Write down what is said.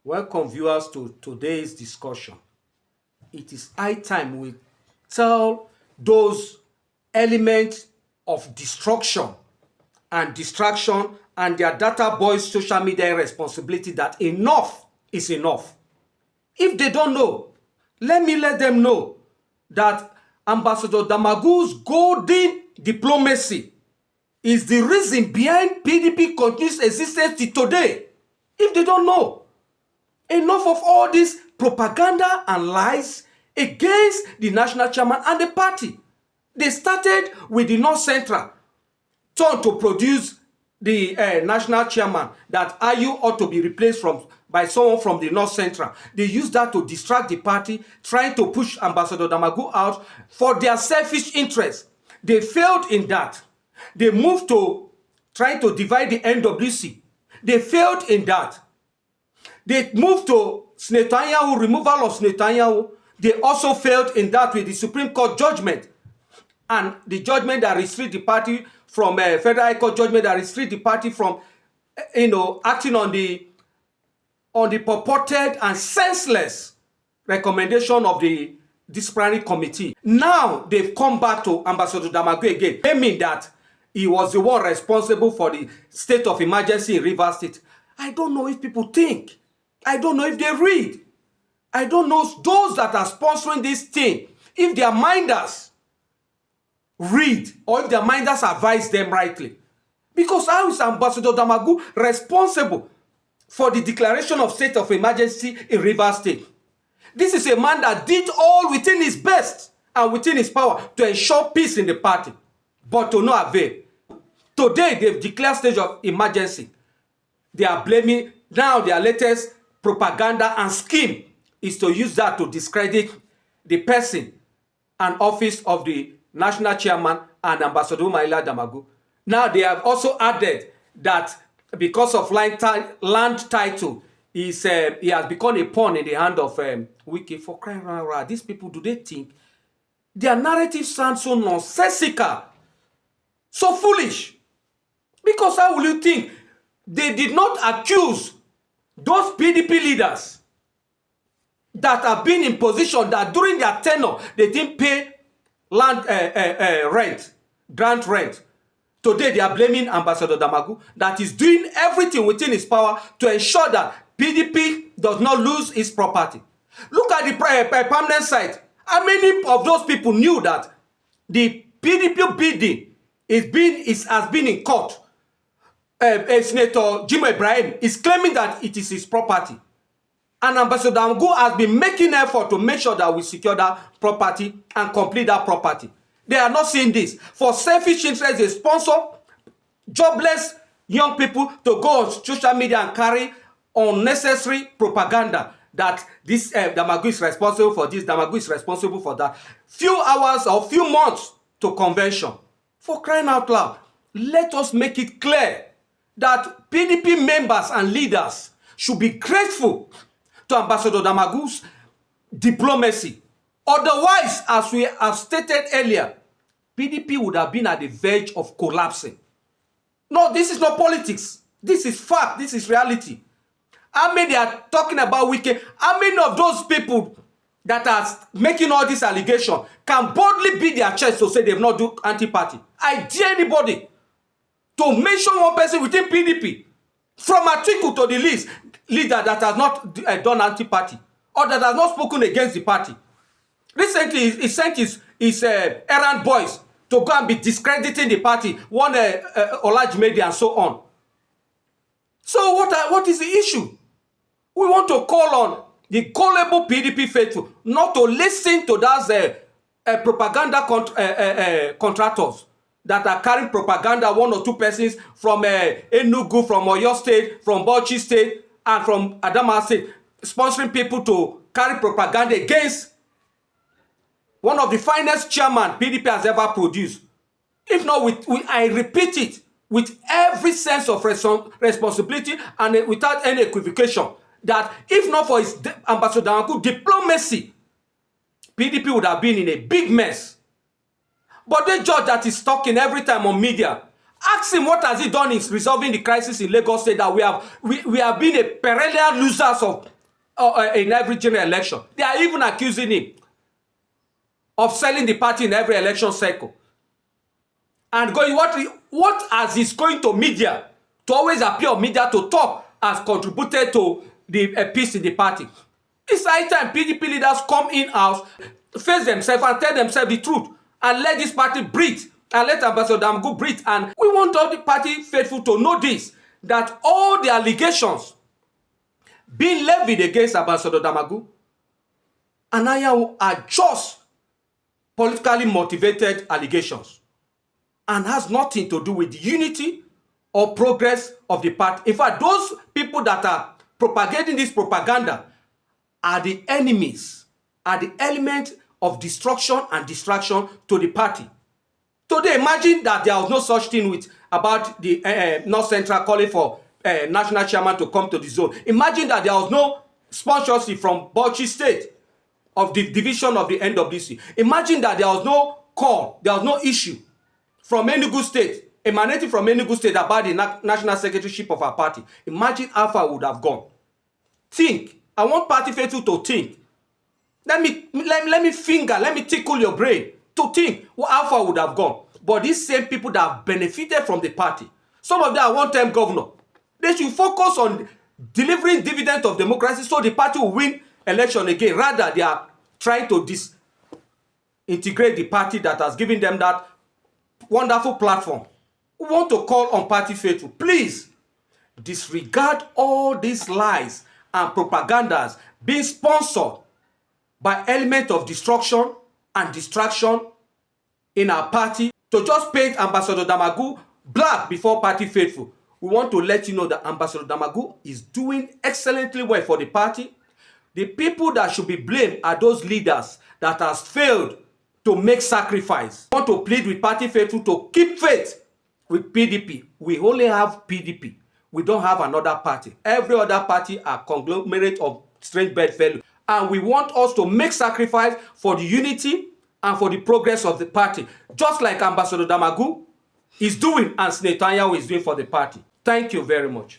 Welcome viewers to today's discussion. It is high time we tell those elements of destruction and distraction and their data boys social media responsibility that enough is enough. If they don't know, let them know that Ambassador Damagu's golden diplomacy is the reason behind PDP continues existence till today. If they don't know, enough of all this propaganda and lies against the national chairman and the party. They started with the North Central, turned to produce the national chairman that Ayu ought to be replaced by someone from the North Central. They used that to distract the party, trying to push Ambassador Damagu out for their selfish interests. They failed in that. They moved to trying to divide the NWC. They failed in that. They moved to Netanyahu, removal of Netanyahu. They also failed in that with the Supreme Court judgment. And the judgment that restricts the party from Federal High Court judgment that restricts the party from, acting on the purported and senseless recommendation of the disciplinary committee. Now they've come back to Ambassador Damagu again, claiming that he was the one responsible for the state of emergency in Rivers State. I don't know if people think. I don't know if they read. I don't know those that are sponsoring this thing, if their minders read or if their minders advise them rightly. Because how is Ambassador Damagu responsible for the declaration of state of emergency in Rivers State? This is a man that did all within his best and within his power to ensure peace in the party, but to no avail. Today, they've declared state of emergency. They are blaming now their latest propaganda and scheme is to use that to discredit the person and office of the national chairman and Ambassador Warmate Damagu. Now they have also added that because of land title, he has become a pawn in the hand of Wiki. For crying out loud. These people, do they think their narrative sounds so nonsensical, so foolish? Because how will you think they did not accuse those PDP leaders that have been in position that during their tenure they didn't pay land grant rent? Today they are blaming Ambassador Damagu that is doing everything within his power to ensure that PDP does not lose its property. Look at the permanent site. How many of those people knew that the PDP bidding has been in court? Senator Jim Ibrahim is claiming that it is his property. And Ambassador Damagu has been making effort to make sure that we secure that property and complete that property. They are not seeing this. For selfish interests, they sponsor jobless young people to go on social media and carry unnecessary propaganda that this Damagu is responsible for this, Damagu is responsible for that. Few hours or few months to convention. For crying out loud, let us make it clear that PDP members and leaders should be grateful to Ambassador Damagu's diplomacy. Otherwise, as we have stated earlier, PDP would have been at the verge of collapsing. No, this is not politics. This is fact. This is reality. How many are talking about wicked? How many of those people that are making all these allegations can boldly beat their chest to say they've not done anti-party? I dare anybody to mention one person within PDP from Atiku to the leader that has not done anti-party or that has not spoken against the party. Recently, he sent his errand boys to go and be discrediting the party, one Olajimede and so on. So what is the issue? We want to call on the gullible PDP faithful not to listen to those propaganda contractors that are carrying propaganda, one or two persons from Enugu, from Oyo State, from Bauchi State, and from Adamawa State, sponsoring people to carry propaganda against one of the finest chairman PDP has ever produced. If not, I repeat it, with every sense of responsibility and without any equivocation, that if not for his Ambassador Damagu diplomacy, PDP would have been in a big mess. But the judge that is talking every time on media, ask him what has he done in resolving the crisis in Lagos State, that we have been a perennial losers in every general election. They are even accusing him of selling the party in every election cycle. And going, what as he's going to media, to always appear on media to talk, has contributed to the peace in the party. It's high time PDP leaders come in-house, face themselves and tell themselves the truth, and let this party breathe, and let Ambassador Damagu breathe. And we want all the party faithful to know this, that all the allegations being levied against Ambassador Damagu and Anyanwu are just politically motivated allegations and has nothing to do with the unity or progress of the party. In fact, those people that are propagating this propaganda are the enemies, are the element of destruction and distraction to the party. Today, imagine that there was no such thing with about the North Central calling for national chairman to come to the zone. Imagine that there was no sponsorship from Bauchi State of the division of the NWC. Imagine that there was no call, there was no issue from Enugu State, emanating from Enugu State about the national secretaryship of our party. Imagine how far we would have gone. Think. I want party faithful to think. Let me tickle your brain to think how far we would have gone. But these same people that have benefited from the party, some of them are one-time governor. They should focus on delivering dividend of democracy so the party will win election again. Rather, they are trying to disintegrate the party that has given them that wonderful platform. We want to call on party faithful. Please disregard all these lies and propagandas being sponsored by elements of destruction and distraction in our party to just paint Ambassador Damagu black before party faithful. We want to let you know that Ambassador Damagu is doing excellently well for the party. The people that should be blamed are those leaders that has failed to make sacrifice. We want to plead with party faithful to keep faith with PDP. We only have PDP. We don't have another party. Every other party are conglomerate of strange bedfellows. And we want us to make sacrifice for the unity and for the progress of the party. Just like Ambassador Damagu is doing and Senator Anyanwu is doing for the party. Thank you very much.